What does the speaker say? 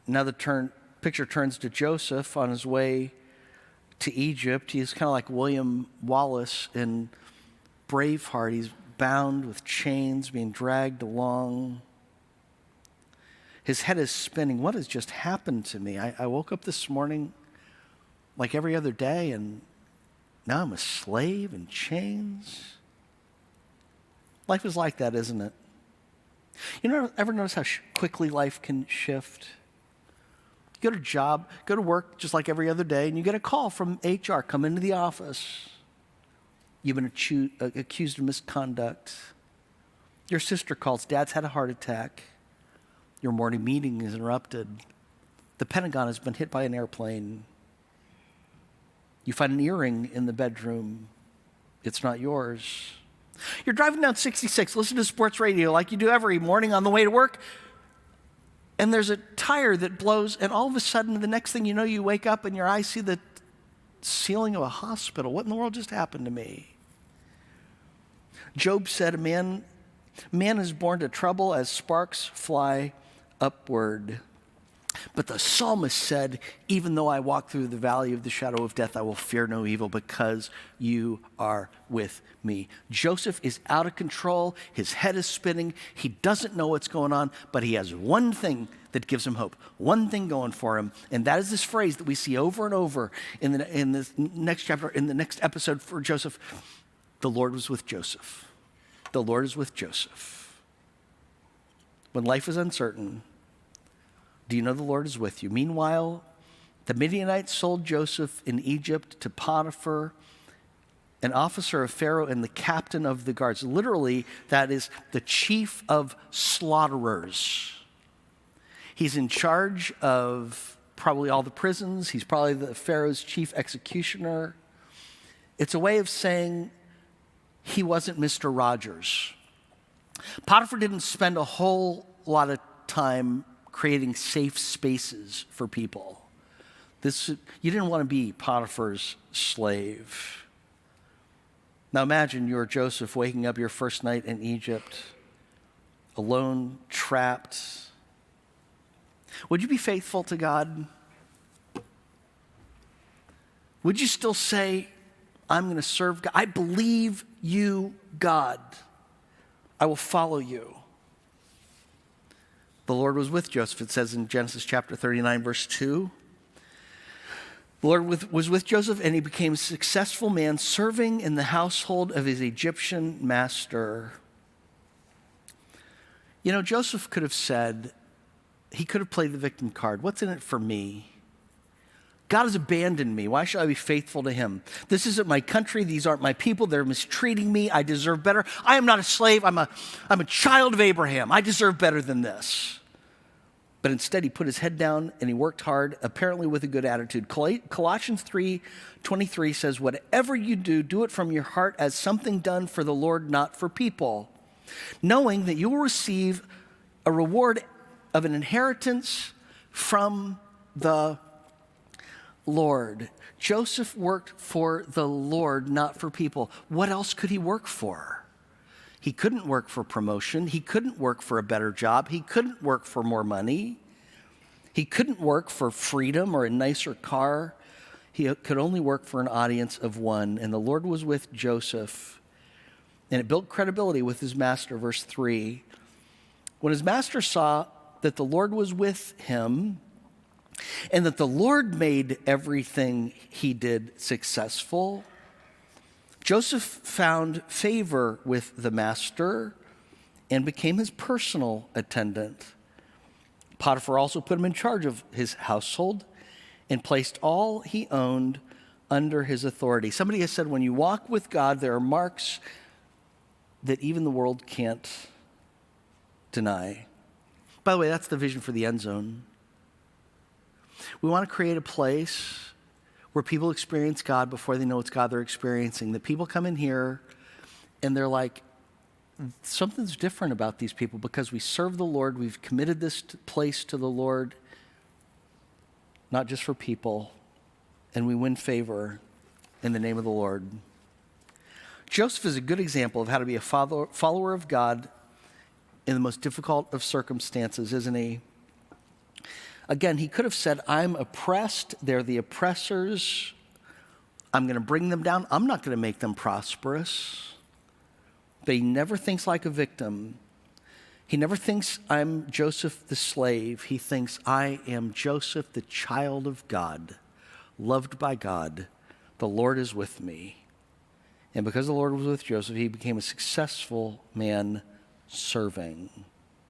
Now picture turns to Joseph on his way to Egypt. He's kind of like William Wallace in Braveheart. He's bound with chains, being dragged along. His head is spinning. What has just happened to me? I woke up this morning like every other day, and now I'm a slave in chains. Life is like that, isn't it? You ever notice how quickly life can shift? You go to work just like every other day, and you get a call from HR, come into the office. You've been accused of misconduct. Your sister calls, Dad's had a heart attack. Your morning meeting is interrupted. The Pentagon has been hit by an airplane. You find an earring in the bedroom. It's not yours. You're driving down 66, listen to sports radio like you do every morning on the way to work, and there's a tire that blows, and all of a sudden, the next thing you know, you wake up and your eyes see the ceiling of a hospital. What in the world just happened to me? Job said, man is born to trouble as sparks fly upward. But the psalmist said, even though I walk through the valley of the shadow of death, I will fear no evil because you are with me. Joseph is out of control. His head is spinning. He doesn't know what's going on, but he has one thing that gives him hope, one thing going for him, and that is this phrase that we see over and over in this next chapter, in the next episode for Joseph. The Lord was with Joseph. The Lord is with Joseph. When life is uncertain, do you know the Lord is with you? Meanwhile, the Midianites sold Joseph in Egypt to Potiphar, an officer of Pharaoh and the captain of the guards. Literally, that is the chief of slaughterers. He's in charge of probably all the prisons. He's probably the Pharaoh's chief executioner. It's a way of saying he wasn't Mr. Rogers. Potiphar didn't spend a whole lot of time creating safe spaces for people. You didn't want to be Potiphar's slave. Now imagine you're Joseph waking up your first night in Egypt, alone, trapped. Would you be faithful to God? Would you still say, I'm going to serve God? I believe you, God. I will follow you. The Lord was with Joseph, it says in Genesis chapter 39, verse 2. The Lord was with Joseph, and he became a successful man serving in the household of his Egyptian master. You know, Joseph could have said, he could have played the victim card. What's in it for me? God has abandoned me. Why should I be faithful to him? This isn't my country. These aren't my people. They're mistreating me. I deserve better. I am not a slave. I'm a child of Abraham. I deserve better than this. But instead, he put his head down and he worked hard, apparently with a good attitude. Colossians 3:23 says, whatever you do, do it from your heart as something done for the Lord, not for people, knowing that you will receive a reward of an inheritance from the Lord. Joseph worked for the Lord, not for people. What else could he work for? He couldn't work for promotion. He couldn't work for a better job. He couldn't work for more money. He couldn't work for freedom or a nicer car. He could only work for an audience of one. And the Lord was with Joseph. And it built credibility with his master, verse 3. When his master saw that the Lord was with him, and that the Lord made everything he did successful, Joseph found favor with the master and became his personal attendant. Potiphar also put him in charge of his household and placed all he owned under his authority. Somebody has said, when you walk with God, there are marks that even the world can't deny. By the way, that's the vision for the end zone. We want to create a place where people experience God before they know it's God they're experiencing. That people come in here and they're like, something's different about these people because we serve the Lord. We've committed this place to the Lord, not just for people, and we win favor in the name of the Lord. Joseph is a good example of how to be a follower of God in the most difficult of circumstances, isn't he? Again, he could have said, I'm oppressed. They're the oppressors. I'm going to bring them down. I'm not going to make them prosperous. But he never thinks like a victim. He never thinks I'm Joseph the slave. He thinks I am Joseph, the child of God, loved by God. The Lord is with me. And because the Lord was with Joseph, he became a successful man serving.